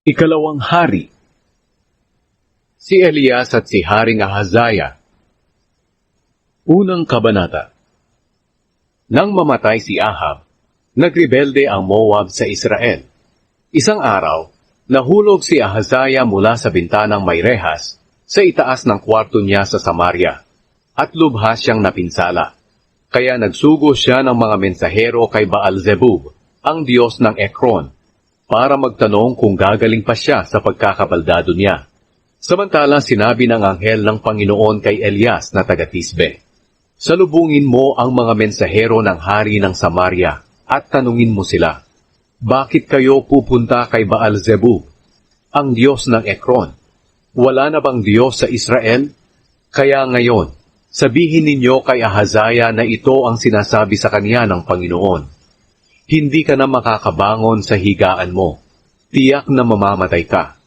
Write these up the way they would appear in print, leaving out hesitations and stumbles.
Ikalawang Hari. Si Elias at si Haring Ahazaya. Unang Kabanata. Nang mamatay si Ahab, nagrebelde ang Moab sa Israel. Isang araw, nahulog si Ahazaya mula sa bintanang may rehas sa itaas ng kwarto niya sa Samaria, at lubhas siyang napinsala. Kaya nagsugo siya ng mga mensahero kay Baal-zebub, ang Diyos ng Ekron, para magtanong kung gagaling pa siya sa pagkakabaldado niya. Samantala sinabi ng anghel ng Panginoon kay Elias na taga-Tisbe, "Salubungin mo ang mga mensahero ng hari ng Samaria at tanungin mo sila, bakit kayo pupunta kay Baal-zebub, ang Diyos ng Ekron? Wala na bang Diyos sa Israel? Kaya ngayon, sabihin ninyo kay Ahazaya na ito ang sinasabi sa kanya ng Panginoon. Hindi ka na makakabangon sa higaan mo. Tiyak na mamamatay ka."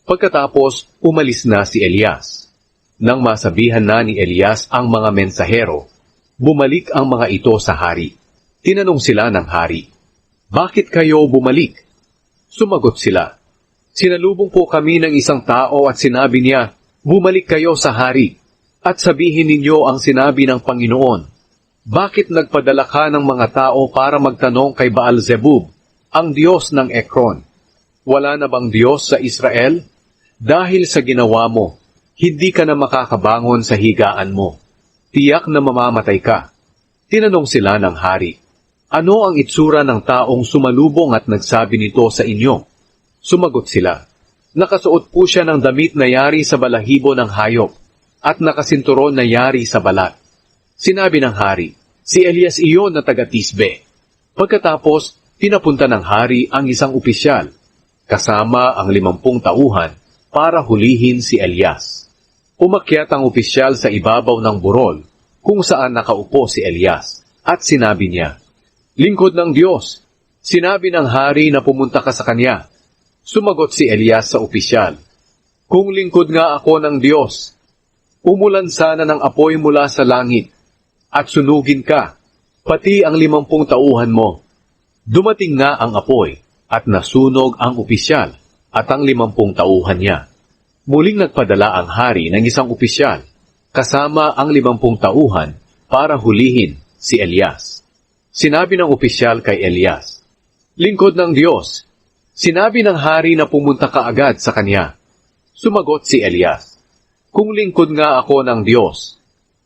Pagkatapos, umalis na si Elias. Nang masabihan na ni Elias ang mga mensahero, bumalik ang mga ito sa hari. Tinanong sila ng hari, "Bakit kayo bumalik?" Sumagot sila, "Sinalubong po kami ng isang tao at sinabi niya, bumalik kayo sa hari at sabihin ninyo ang sinabi ng Panginoon. Bakit nagpadala ka ng mga tao para magtanong kay Baal-zebub, ang Diyos ng Ekron? Wala na bang Diyos sa Israel? Dahil sa ginawa mo, hindi ka na makakabangon sa higaan mo. Tiyak na mamamatay ka." Tinanong sila ng hari, "Ano ang itsura ng taong sumalubong at nagsabi nito sa inyo?" Sumagot sila, "Nakasuot po siya ng damit na yari sa balahibo ng hayop at nakasinturon na yari sa balat." Sinabi ng hari, "Si Elias iyon na taga-Tisbe." Pagkatapos, pinapunta ng hari ang isang opisyal, kasama ang 50 tauhan, para hulihin si Elias. Umakyat ang opisyal sa ibabaw ng burol, kung saan nakaupo si Elias, at sinabi niya, "Lingkod ng Diyos, sinabi ng hari na pumunta ka sa kanya." Sumagot si Elias sa opisyal, "Kung lingkod nga ako ng Diyos, umulan sana ng apoy mula sa langit, at sunugin ka, pati ang 50 tauhan mo." Dumating nga ang apoy, at nasunog ang opisyal, at ang 50 tauhan niya. Muling nagpadala ang hari ng isang opisyal, kasama ang 50 tauhan, para hulihin si Elias. Sinabi ng opisyal kay Elias, "Lingkod ng Diyos, sinabi ng hari na pumunta ka agad sa kanya." Sumagot si Elias, "Kung lingkod nga ako ng Diyos,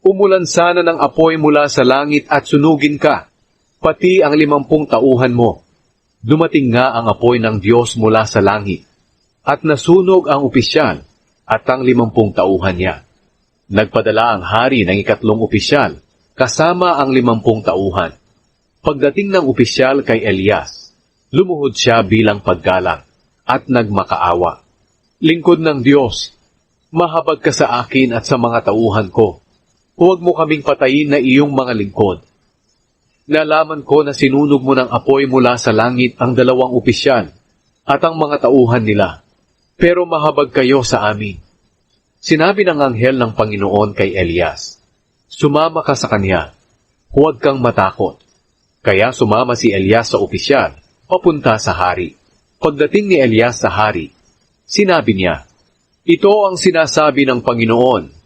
umulan sana ng apoy mula sa langit at sunugin ka, pati ang 50 tauhan mo." Dumating nga ang apoy ng Diyos mula sa langit, at nasunog ang opisyal at ang 50 tauhan niya. Nagpadala ang hari ng ikatlong opisyal, kasama ang 50 tauhan. Pagdating ng opisyal kay Elias, lumuhod siya bilang paggalang, at nagmakaawa, "Lingkod ng Diyos, mahabag ka sa akin at sa mga tauhan ko. Huwag mo kaming patayin na iyong mga lingkod. Nalaman ko na sinunog mo ng apoy mula sa langit ang 2 opisyal at ang mga tauhan nila, pero mahabag kayo sa amin." Sinabi ng anghel ng Panginoon kay Elias, "Sumama ka sa kanya, huwag kang matakot." Kaya sumama si Elias sa opisyal, papunta sa hari. Pagdating ni Elias sa hari, sinabi niya, "Ito ang sinasabi ng Panginoon,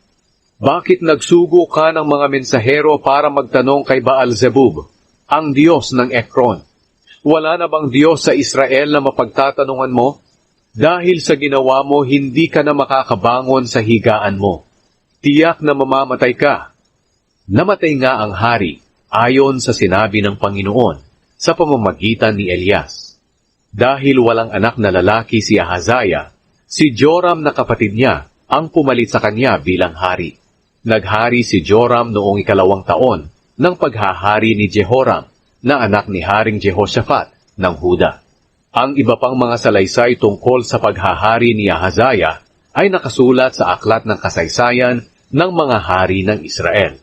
bakit nagsugo ka ng mga mensahero para magtanong kay Baal-zebub, ang Diyos ng Ekron? Wala na bang Diyos sa Israel na mapagtatanungan mo? Dahil sa ginawa mo, hindi ka na makakabangon sa higaan mo. Tiyak na mamamatay ka." Namatay nga ang hari, ayon sa sinabi ng Panginoon, sa pamamagitan ni Elias. Dahil walang anak na lalaki si Ahazaya, si Joram na kapatid niya ang pumalit sa kanya bilang hari. Naghari si Joram noong 2 taon ng paghahari ni Jehoram, na anak ni Haring Jehoshaphat ng Huda. Ang iba pang mga salaysay tungkol sa paghahari ni Ahazaya ay nakasulat sa aklat ng kasaysayan ng mga hari ng Israel.